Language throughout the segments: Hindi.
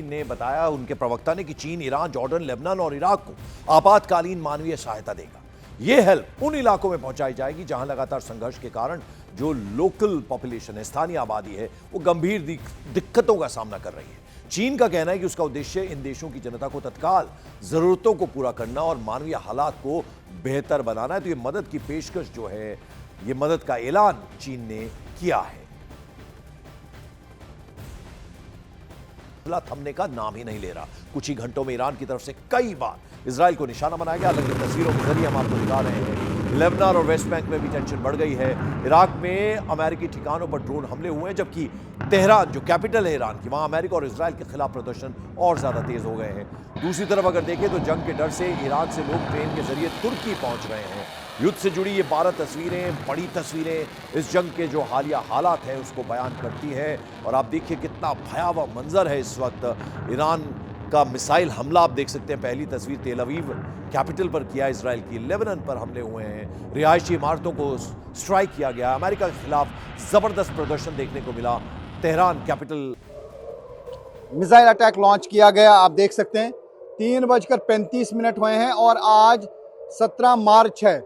ने बताया, उनके प्रवक्ता ने, कि चीन ईरान, जॉर्डन, लेबनान और इराक को आपातकालीन मानवीय सहायता देगा। यह हेल्प उन इलाकों में पहुंचाई जाएगी जहां लगातार संघर्ष के कारण जो लोकल पॉपुलेशन है, स्थानीय आबादी है, वो गंभीर दिक्कतों का सामना कर रही है। चीन का कहना है कि उसका उद्देश्य इन देशों की जनता को तत्काल जरूरतों को पूरा करना और मानवीय हालात को बेहतर बनाना है। तो ये मदद की पेशकश जो है, ये मदद का ऐलान चीन ने किया है। थमने का नाम ही नहीं ले रहा। कुछ ही घंटों में ईरान की तरफ से कई बार इजराइल को निशाना बनाया गया। अलग अलग तस्वीरों के जरिए हम आपको दिखा रहे हैं। लेबनान और वेस्ट बैंक में भी टेंशन बढ़ गई है। इराक में अमेरिकी ठिकानों पर ड्रोन हमले हुए हैं, जबकि तेहरान, जो कैपिटल है ईरान की, वहां अमेरिका और इजराइल के खिलाफ प्रदर्शन और ज्यादा तेज हो गए हैं। दूसरी तरफ अगर देखें तो जंग के डर से इराक से लोग ट्रेन के जरिए तुर्की पहुंच रहे हैं। युद्ध से जुड़ी ये 12 तस्वीरें, बड़ी तस्वीरें इस जंग के जो हालिया हालात हैं उसको बयान करती है। और आप देखिए कितना भयावह मंजर है इस वक्त। ईरान का मिसाइल हमला आप देख सकते हैं। पहली तस्वीर तेल अवीव कैपिटल पर किया इजराइल की। लेबनान पर हमले हुए हैं, रिहायशी इमारतों को स्ट्राइक किया गया। अमेरिका के खिलाफ जबरदस्त प्रदर्शन देखने को मिला। Tehran capital missile attack launch किया गया। आप देख सकते हैं 3:35 हुए हैं और आज 17 मार्च है।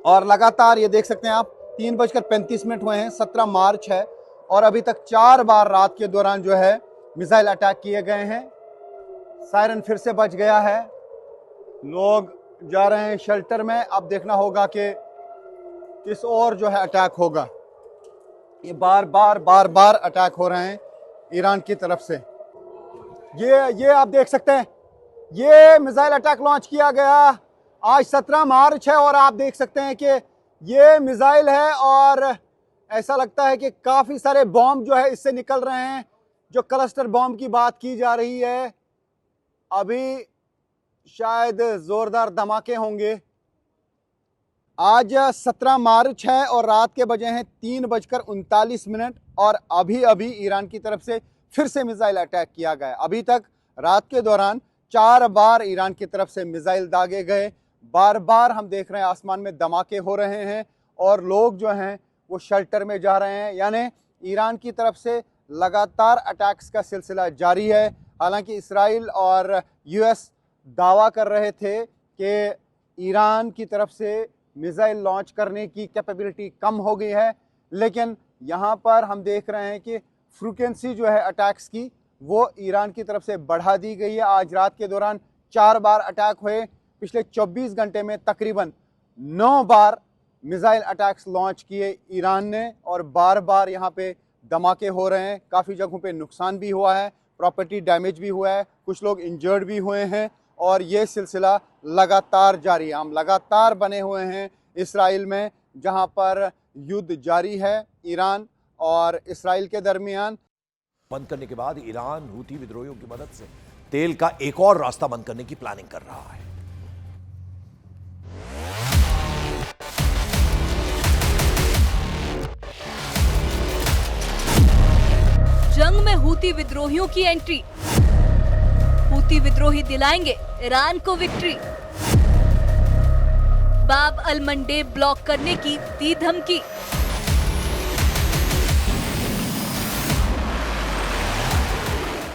और लगातार ये देख सकते हैं आप 3:35 हुए हैं, 17 मार्च है और अभी तक 4 बार रात के दौरान जो है मिसाइल अटैक किए गए हैं। सायरन फिर से बज गया है, लोग जा रहे हैं शेल्टर में। अब देखना होगा कि किस और जो है अटैक होगा। ये बार बार अटैक हो रहे हैं ईरान की तरफ से। ये आप देख सकते हैं, ये मिसाइल अटैक लॉन्च किया गया आज 17 मार्च है और आप देख सकते हैं कि ये मिसाइल है और ऐसा लगता है कि काफ़ी सारे बॉम्ब जो है इससे निकल रहे हैं। जो क्लस्टर बॉम्ब की बात की जा रही है, अभी शायद ज़ोरदार धमाके होंगे। आज 17 मार्च है और रात के बजे हैं 3:39 और अभी ईरान की तरफ से फिर से मिसाइल अटैक किया गया। अभी तक रात के दौरान 4 बार ईरान की तरफ से मिसाइल दागे गए। बार हम देख रहे हैं आसमान में धमाके हो रहे हैं और लोग जो हैं वो शेल्टर में जा रहे हैं। यानी ईरान की तरफ से लगातार अटैक्स का सिलसिला जारी है। हालांकि इस्राइल और यूएस दावा कर रहे थे कि ईरान की तरफ से मिसाइल लॉन्च करने की कैपेबिलिटी कम हो गई है, लेकिन यहाँ पर हम देख रहे हैं कि फ्रीक्वेंसी जो है अटैक्स की वो ईरान की तरफ से बढ़ा दी गई है। आज रात के दौरान 4 बार अटैक हुए। पिछले 24 घंटे में तकरीबन 9 बार मिसाइल अटैक्स लॉन्च किए ईरान ने और बार यहाँ पे धमाके हो रहे हैं। काफ़ी जगहों पे नुकसान भी हुआ है, प्रॉपर्टी डैमेज भी हुआ है, कुछ लोग इंजर्ड भी हुए हैं और ये सिलसिला लगातार जारी है। हम लगातार बने हुए हैं इस्राइल में, जहां पर युद्ध जारी है ईरान और इस्राइल के दरमियान। बंद करने के बाद ईरान हूथी विद्रोहियों की मदद से तेल का एक और रास्ता बंद करने की प्लानिंग कर रहा है। जंग में हूती विद्रोहियों की एंट्री। हूती विद्रोही दिलाएंगे ईरान को विक्ट्री। बाब अल मंडेब ब्लॉक करने की दी धमकी।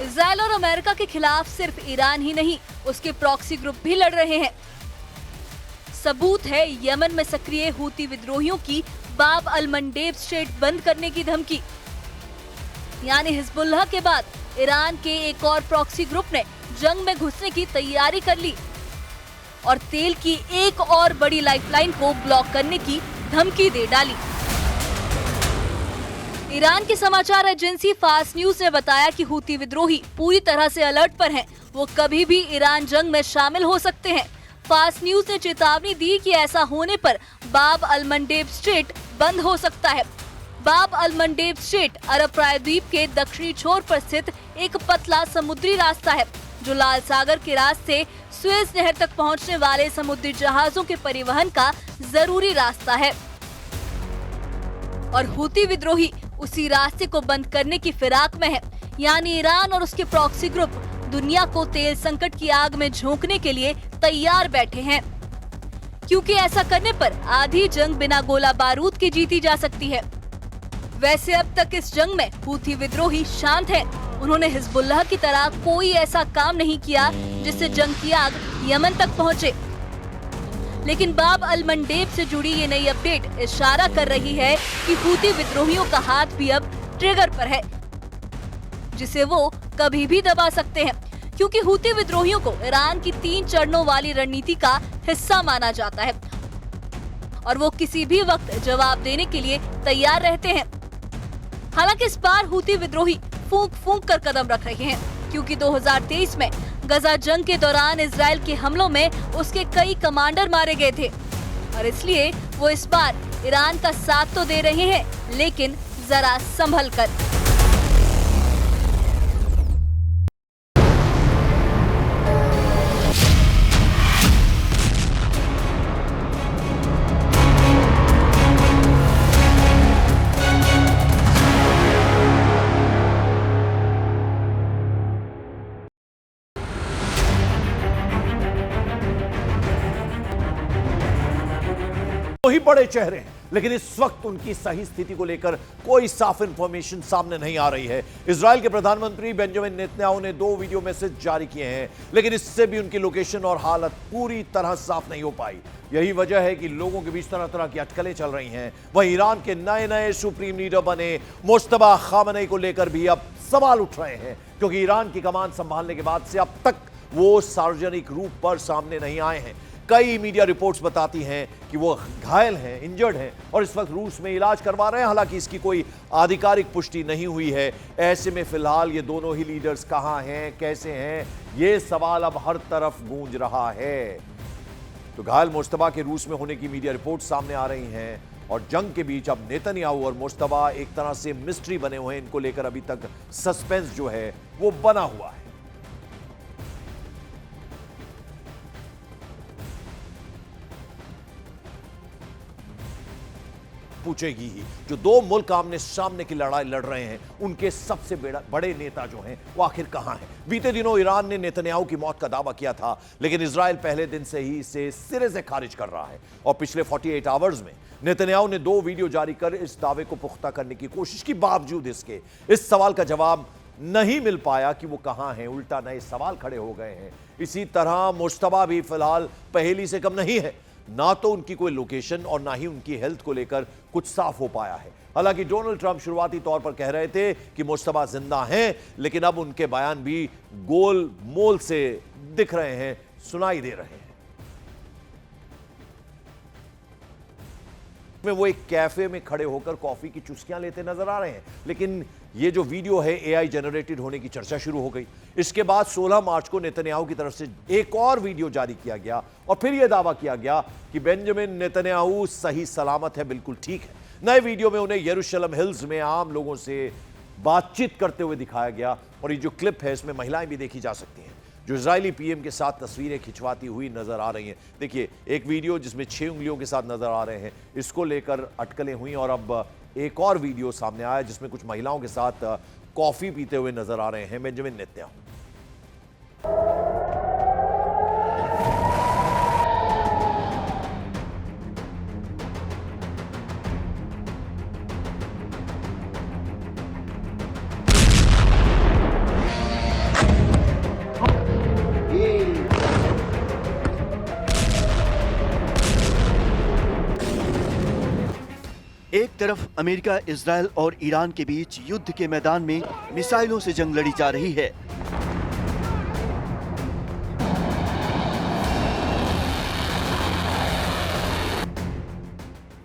इजराइल और अमेरिका के खिलाफ सिर्फ ईरान ही नहीं, उसके प्रॉक्सी ग्रुप भी लड़ रहे हैं। सबूत है यमन में सक्रिय हूती विद्रोहियों की बाब अल मंडेब स्ट्रेट बंद करने की धमकी। यानी हिजबुल्लाह के बाद ईरान के एक और प्रॉक्सी ग्रुप ने जंग में घुसने की तैयारी कर ली और तेल की एक और बड़ी लाइफलाइन को ब्लॉक करने की धमकी दे डाली। ईरान की समाचार एजेंसी फास्ट न्यूज ने बताया कि हूती विद्रोही पूरी तरह से अलर्ट पर हैं। वो कभी भी ईरान जंग में शामिल हो सकते हैं। फास्ट न्यूज ने चेतावनी दी कि ऐसा होने पर बाब अल मंडेब स्ट्रेट बंद हो सकता है। बाब अल मंडेब स्ट्रेट अरब प्रायद्वीप के दक्षिणी छोर पर स्थित एक पतला समुद्री रास्ता है जो लाल सागर के रास्ते सुएज नहर तक पहुंचने वाले समुद्री जहाजों के परिवहन का जरूरी रास्ता है और हूती विद्रोही उसी रास्ते को बंद करने की फिराक में है। यानी ईरान और उसके प्रॉक्सी ग्रुप दुनिया को तेल संकट की आग में झोंकने के लिए तैयार बैठे हैं, क्योंकि ऐसा करने पर आधी जंग बिना गोला बारूद के जीती जा सकती है। वैसे अब तक इस जंग में हूथी विद्रोही शांत हैं। उन्होंने हिजबुल्लाह की तरह कोई ऐसा काम नहीं किया जिससे जंग की आग यमन तक पहुंचे। लेकिन बाब अल मंडेब से जुड़ी ये नई अपडेट इशारा कर रही है कि हूती विद्रोहियों का हाथ भी अब ट्रिगर पर है, जिसे वो कभी भी दबा सकते हैं, क्योंकि हूती विद्रोहियों को ईरान की 3 चरणों वाली रणनीति का हिस्सा माना जाता है और वो किसी भी वक्त जवाब देने के लिए तैयार रहते हैं। हालांकि इस बार हूती विद्रोही फूंक फूंक कर कदम रख रहे हैं, क्योंकि 2023 में गजा जंग के दौरान इजराइल के हमलों में उसके कई कमांडर मारे गए थे और इसलिए वो इस बार ईरान का साथ तो दे रहे हैं, लेकिन जरा संभल कर। तो ही बड़े चेहरे हैं, लेकिन इस वक्त उनकी सही स्थिति को लेकर कोई साफ इंफॉर्मेशन सामने नहीं आ रही है। इजराइल के प्रधानमंत्री बेंजामिन नेतन्याहू ने 2 वीडियो मैसेज जारी किए हैं, लेकिन इससे भी उनकी लोकेशन और हालत पूरी तरह साफ नहीं हो पाई। यही वजह है कि लोगों के बीच तरह तरह की अटकलें चल रही हैं। वहीं ईरान के नए नए सुप्रीम लीडर बने मुज्तबा खामनेई को लेकर भी अब सवाल उठ रहे हैं, क्योंकि ईरान की कमान संभालने के बाद से अब तक वो सार्वजनिक रूप पर सामने नहीं आए हैं। कई मीडिया रिपोर्ट्स बताती हैं कि वो घायल हैं, इंजर्ड हैं और इस वक्त रूस में इलाज करवा रहे हैं। हालांकि इसकी कोई आधिकारिक पुष्टि नहीं हुई है। ऐसे में फिलहाल ये दोनों ही लीडर्स कहां हैं, कैसे हैं, ये सवाल अब हर तरफ गूंज रहा है। तो घायल मुज्तबा के रूस में होने की मीडिया रिपोर्ट सामने आ रही हैं और जंग के बीच अब नेतन्याहू और मुज्तबा एक तरह से मिस्ट्री बने हुए हैं। इनको लेकर अभी तक सस्पेंस जो है वो बना हुआ है। पूछेगी ही, जो 2 मुल्क आमने सामने की लड़ाई लड़ रहे हैं, उनके सबसे बड़े नेता जो हैं वो आखिर कहां हैं। बीते दिनों ईरान ने नेतन्याहू की मौत का दावा किया था, लेकिन इजराइल पहले दिन से ही इसे सिरे से खारिज कर रहा है और पिछले 48 आवर्स में नेतन्याहू ने 2 वीडियो जारी कर इस दावे को पुख्ता करने की कोशिश की। बावजूद इसके इस सवाल का जवाब नहीं मिल पाया कि वो कहां हैं, उल्टा नए सवाल खड़े हो गए हैं। इसी तरह मुज्तबा भी फिलहाल पहेली से कम नहीं है। ना तो उनकी कोई लोकेशन और ना ही उनकी हेल्थ को लेकर कुछ साफ हो पाया है। हालांकि डोनाल्ड ट्रंप शुरुआती तौर पर कह रहे थे कि मुज्तबा जिंदा हैं, लेकिन अब उनके बयान भी गोल मोल से दिख रहे हैं, सुनाई दे रहे हैं। में वो एक कैफे में खड़े होकर कॉफी की चुस्कियां लेते नजर आ रहे हैं, लेकिन ये जो वीडियो है एआई जनरेटेड होने की चर्चा शुरू हो गई। इसके बाद 16 मार्च को नेतन्याहू की तरफ से एक और वीडियो जारी किया गया और फिर यह दावा किया गया कि बेंजामिन नेतन्याहू सही सलामत है, बिल्कुल ठीक है। नए वीडियो में उन्हें यरूशलेम हिल्स में आम लोगों से बातचीत करते हुए दिखाया गया और ये जो क्लिप है इसमें महिलाएं भी देखी जा सकती हैं, जो इजरायली पीएम के साथ तस्वीरें खिंचवाती हुई नजर आ रही हैं। देखिए एक वीडियो जिसमें 6 उंगलियों के साथ नजर आ रहे हैं, इसको लेकर अटकलें हुई और अब एक और वीडियो सामने आया जिसमें कुछ महिलाओं के साथ कॉफी पीते हुए नजर आ रहे हैं बेंजामिन नेतन्याहू। एक तरफ अमेरिका, इजराइल और ईरान के बीच युद्ध के मैदान में मिसाइलों से जंग लड़ी जा रही है।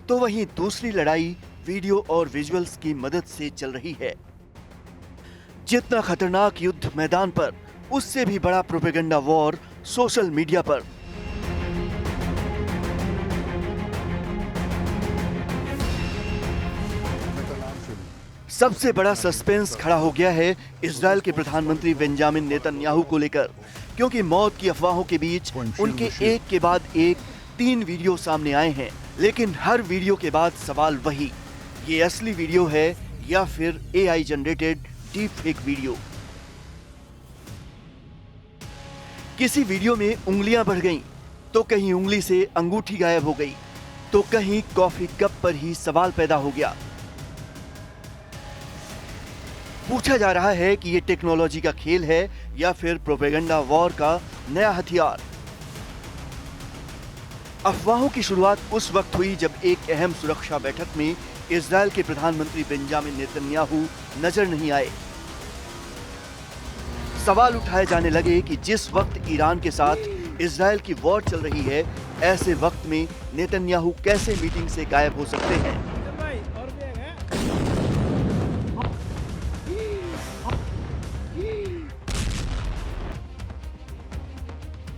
तो वहीं दूसरी लड़ाई वीडियो और विजुअल्स की मदद से चल रही है। जितना खतरनाक युद्ध मैदान पर, उससे भी बड़ा प्रोपेगेंडा वॉर सोशल मीडिया पर। सबसे बड़ा सस्पेंस खड़ा हो गया है इजराइल के प्रधानमंत्री बेंजामिन नेतन्याहू को लेकर, क्योंकि मौत की अफवाहों के बीच उनके एक के बाद एक 3 वीडियो सामने आए हैं। लेकिन हर वीडियो के बाद सवाल वही, ये असली वीडियो है या फिर AI generated deep fake video. किसी वीडियो में उंगलियां बढ़ गईं, तो कहीं उंगली से अंगूठी गायब हो गई, तो कहीं कॉफी कप पर ही सवाल पैदा हो गया। पूछा जा रहा है कि ये टेक्नोलॉजी का खेल है या फिर प्रोपेगेंडा वॉर का नया हथियार। अफवाहों की शुरुआत उस वक्त हुई जब एक अहम सुरक्षा बैठक में इजरायल के प्रधानमंत्री बेंजामिन नेतन्याहू नजर नहीं आए। सवाल उठाए जाने लगे कि जिस वक्त ईरान के साथ इजरायल की वॉर चल रही है, ऐसे वक्त में नेतन्याहू कैसे मीटिंग से गायब हो सकते हैं।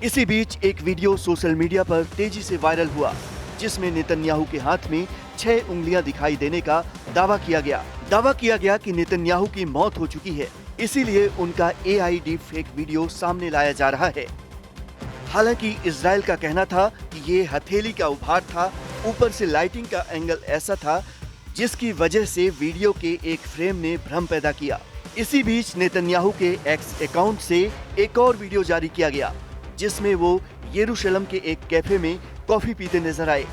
इसी बीच एक वीडियो सोशल मीडिया पर तेजी से वायरल हुआ, जिसमें नेतन्याहू के हाथ में 6 उंगलियां दिखाई देने का दावा किया गया कि नेतन्याहू की मौत हो चुकी है, इसीलिए उनका AI डीप फेक वीडियो सामने लाया जा रहा है। हालांकि इजरायल का कहना था कि ये हथेली का उभार था, ऊपर से लाइटिंग का एंगल ऐसा था जिसकी वजह से वीडियो के एक फ्रेम ने भ्रम पैदा किया। इसी बीच नेतन्याहू के एक्स अकाउंट से एक और वीडियो जारी किया गया, जिसमें वो यरूशलेम के एक कैफे में कॉफी पीते नजर आए।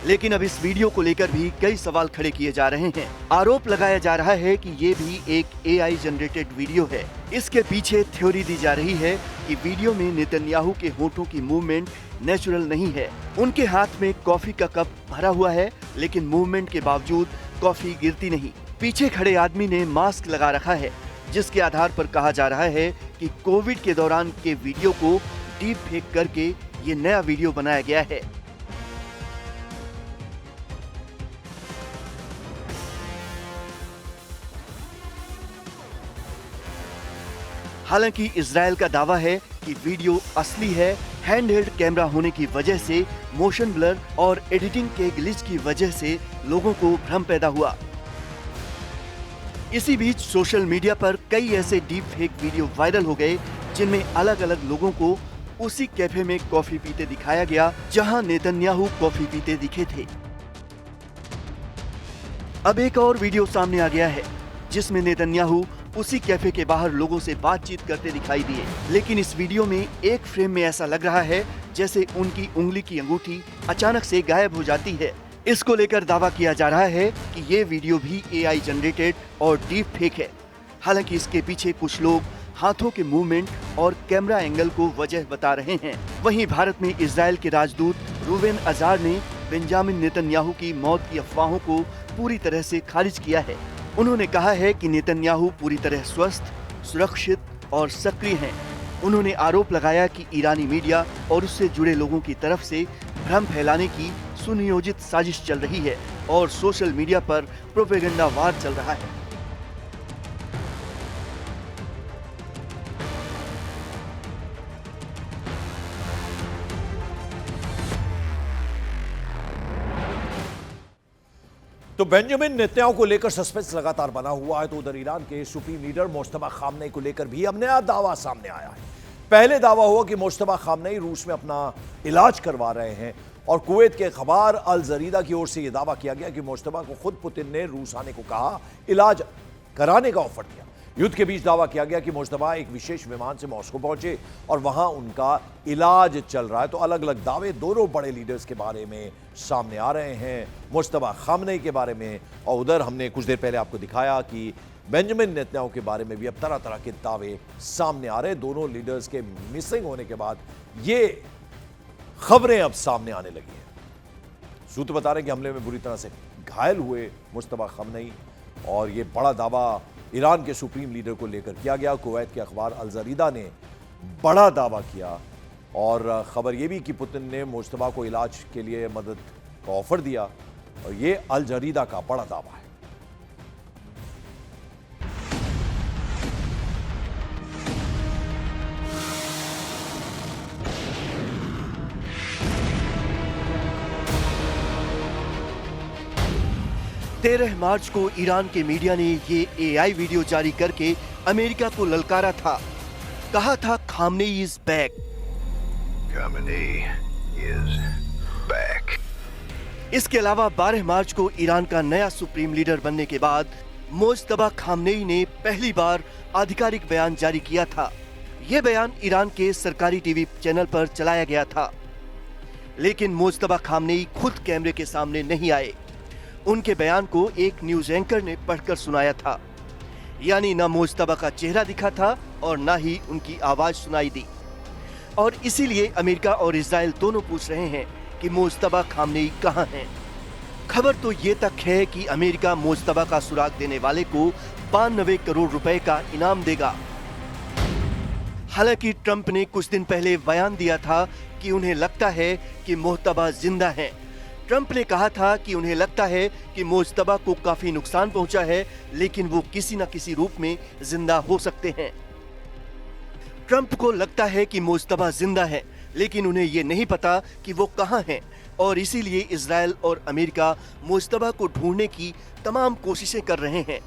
लेकिन अब इस वीडियो को लेकर भी कई सवाल खड़े किए जा रहे हैं। आरोप लगाया जा रहा है कि ये भी एक AI जनरेटेड वीडियो है। इसके पीछे थ्योरी दी जा रही है कि वीडियो में नेतन्याहू के होठों की मूवमेंट नेचुरल नहीं है। उनके हाथ में कॉफी का कप भरा हुआ है, लेकिन मूवमेंट के बावजूद कॉफी गिरती नहीं। पीछे खड़े आदमी ने मास्क लगा रखा है, जिसके आधार पर कहा जा रहा है कि कोविड के दौरान के वीडियो को डीप फेक करके ये नया वीडियो बनाया गया है। हालांकि इजरायल का दावा है कि वीडियो असली है। हैंडहेल्ड कैमरा होने की वजह से मोशन ब्लर और एडिटिंग के ग्लिच की वजह से लोगों को भ्रम पैदा हुआ। इसी बीच सोशल मीडिया पर कई ऐसे डीप फेक वीडियो वायरल हो गए, जिनमें अलग अलग लोगों को उसी कैफे में कॉफी पीते दिखाया गया जहां नेतन्याहू कॉफी पीते दिखे थे। अब एक और वीडियो सामने आ गया है, जिसमें नेतन्याहू उसी कैफे के बाहर लोगों से बातचीत करते दिखाई दिए। लेकिन इस वीडियो में एक फ्रेम में ऐसा लग रहा है जैसे उनकी उंगली की अंगूठी अचानक से गायब हो जाती है। इसको लेकर दावा किया जा रहा है कि ये वीडियो भी AI जनरेटेड और डीप फेक है। हालांकि इसके पीछे कुछ लोग हाथों के मूवमेंट और कैमरा एंगल को वजह बता रहे हैं। वहीं भारत में इजरायल के राजदूत रूबेन अजार ने बेंजामिन नेतन्याहू की मौत की अफवाहों को पूरी तरह से खारिज किया है। उन्होंने कहा है कि नेतन्याहू पूरी तरह स्वस्थ, सुरक्षित और सक्रिय हैं। उन्होंने आरोप लगाया कि ईरानी मीडिया और उससे जुड़े लोगों की तरफ से भ्रम फैलाने की सुनियोजित साजिश चल रही है और सोशल मीडिया पर प्रोपेगेंडा वार चल रहा है। तो बेंजामिन नेतन्याहू को लेकर सस्पेंस लगातार बना हुआ है, तो उधर ईरान के सुप्रीम लीडर मुज्तबा खामनेई को लेकर भी अब नया दावा सामने आया है। पहले दावा हुआ कि मुज्तबा खामनेई रूस में अपना इलाज करवा रहे हैं और कुवैत के अखबार अल जरीदा की ओर से यह दावा किया गया कि मुज्तबा को खुद पुतिन ने रूस आने को कहा, इलाज कराने का ऑफर दिया। युद्ध के बीच दावा किया गया कि मुज्तबा एक विशेष विमान से मॉस्को पहुंचे और वहां उनका इलाज चल रहा है। तो अलग अलग दावे दोनों बड़े लीडर्स के बारे में सामने आ रहे हैं, मुज्तबा खामनेई के बारे में, और उधर हमने कुछ देर पहले आपको दिखाया कि बेंजामिन नेतन्याहू के बारे में भी अब तरह तरह के दावे सामने आ रहे हैं। दोनों लीडर्स के मिसिंग होने के बाद ये खबरें अब सामने आने लगी हैं। सूत्र बता रहे हैं कि हमले में बुरी तरह से घायल हुए मुज्तबा खामनेई, और ये बड़ा दावा ईरान के सुप्रीम लीडर को लेकर किया गया। कुवैत के अखबार अल जरीदा ने बड़ा दावा किया और खबर यह भी कि पुतिन ने मुज्तबा को इलाज के लिए मदद का ऑफर दिया, और ये अल जरीदा का बड़ा दावा है। तेरह मार्च को ईरान के मीडिया ने ये AI वीडियो जारी करके अमेरिका को ललकारा था। कहा था खामनेई इज बैक। इसके अलावा 12 मार्च को ईरान का नया सुप्रीम लीडर बनने के बाद मुज्तबा खामनेई ने पहली बार आधिकारिक बयान जारी किया था। यह बयान ईरान के सरकारी टीवी चैनल पर चलाया गया था, लेकिन मुज्तबा खामनेई खुद कैमरे के सामने नहीं आए। उनके बयान को एक न्यूज एंकर ने पढ़कर सुनाया था। यानी ना मुज्तबा का चेहरा दिखा था और ना ही उनकी आवाज सुनाई दी। और इसीलिए अमेरिका और इजराइल दोनों पूछ रहे हैं कि मुज्तबा खामनेई कहां हैं। खबर तो ये तक है कि अमेरिका मुज्तबा का सुराग देने वाले को 92 करोड़ रुपए का इनाम देगा। हालांकि ट्रंप ने कुछ दिन पहले बयान दिया था कि उन्हें लगता है कि मुज्तबा जिंदा हैं। ट्रंप ने कहा था कि उन्हें लगता है कि मुज्तबा को काफी नुकसान पहुंचा है, लेकिन वो किसी न किसी रूप में जिंदा हो सकते हैं। ट्रंप को लगता है कि मुज्तबा जिंदा है, लेकिन उन्हें ये नहीं पता कि वो कहां हैं, और इसीलिए इजराइल और अमेरिका मुज्तबा को ढूंढने की तमाम कोशिशें कर रहे हैं।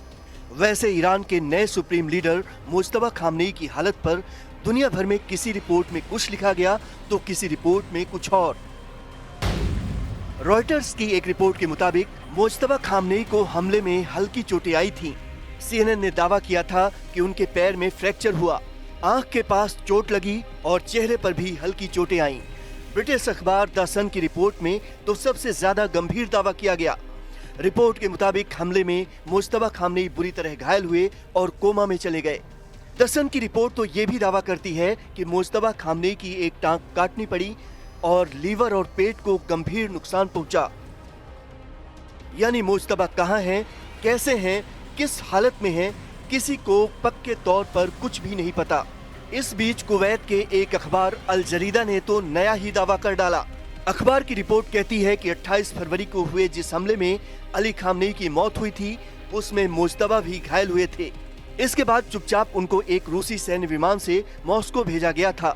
वैसे ईरान के नए सुप्रीम लीडर मुज्तबा खामनेई की हालत पर दुनिया भर में किसी रिपोर्ट में कुछ लिखा गया तो किसी रिपोर्ट में कुछ और। रॉयटर्स की एक रिपोर्ट के मुताबिक मुज्तबा खामनेई को हमले में हल्की चोटें आई थीं। CNN ने दावा किया था कि उनके पैर में फ्रैक्चर हुआ, आंख के पास चोट लगी और चेहरे पर भी हल्की चोटें आईं। ब्रिटिश अखबार द सन की रिपोर्ट में तो सबसे ज्यादा गंभीर दावा किया गया। रिपोर्ट के मुताबिक हमले में मुज्तबा खामनेई बुरी तरह घायल हुए और कोमा में चले गए। द सन की रिपोर्ट तो ये भी दावा करती है कि मुज्तबा खामनेई की एक टांग काटनी पड़ी और लीवर और पेट को गंभीर नुकसान पहुंचा। यानी मुज्तबा कहां हैं, कैसे हैं, किस हालत में हैं, किसी को पक्के तौर पर कुछ भी नहीं पता। इस बीच कुवैत के एक अखबार अल जरीदा ने तो नया ही दावा कर डाला। अखबार की रिपोर्ट कहती है कि 28 फरवरी को हुए जिस हमले में अली खामनेई की मौत हुई थी, उसमें मुज्तबा भी घायल हुए थे। इसके बाद चुपचाप उनको एक रूसी सैन्य विमान से मॉस्को भेजा गया था।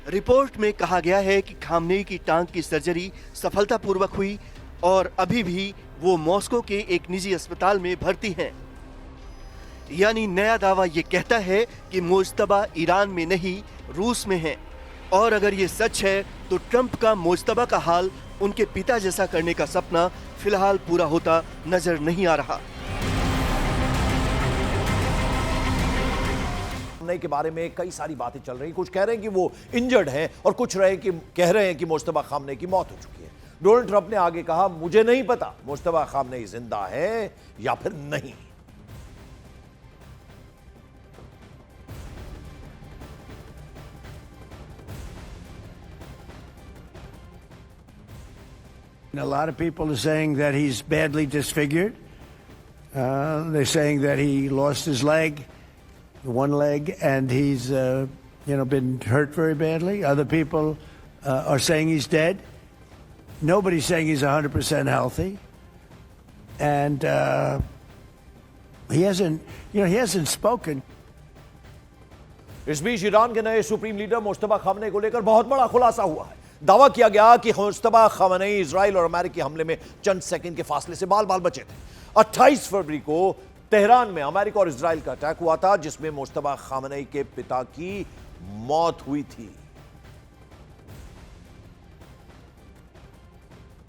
रिपोर्ट में कहा गया है कि खामनेई की टांग की सर्जरी सफलतापूर्वक हुई और अभी भी वो मॉस्को के एक निजी अस्पताल में भर्ती हैं। यानी नया दावा ये कहता है कि मुज्तबा ईरान में नहीं, रूस में है। और अगर ये सच है तो ट्रंप का मुज्तबा का हाल उनके पिता जैसा करने का सपना फिलहाल पूरा होता नजर नहीं आ रहा। के बारे में कई सारी बातें चल रही, कुछ कह रहे हैं कि वो इंजर्ड हैं और कुछ कह रहे हैं कि मुज्तबा खामनेई की मौत हो चुकी है। डोनाल्ड ट्रंप ने आगे कहा, मुझे नहीं पता मुज्तबा खामनेई जिंदा है या फिर नहीं। A lot of people are saying that he's badly disfigured. They're saying that he lost his leg, one leg, and he's been hurt very badly. Other people are saying he's dead. Nobody's saying he's 100% healthy, and he hasn't spoken. इस बीच ईरान के नए सुप्रीम लीडर मुज्तबा खामनेई को लेकर बहुत बड़ा खुलासा हुआ है। दावा किया गया कि मुज्तबा खामनेई इजराइल और अमेरिकी हमले में चंद सेकंड के फासले से बाल बाल बचे थे। 28 फरवरी को तेहरान में अमेरिका और इजराइल का अटैक हुआ था, जिसमें मुज्तबा खामनेई के पिता की मौत हुई थी।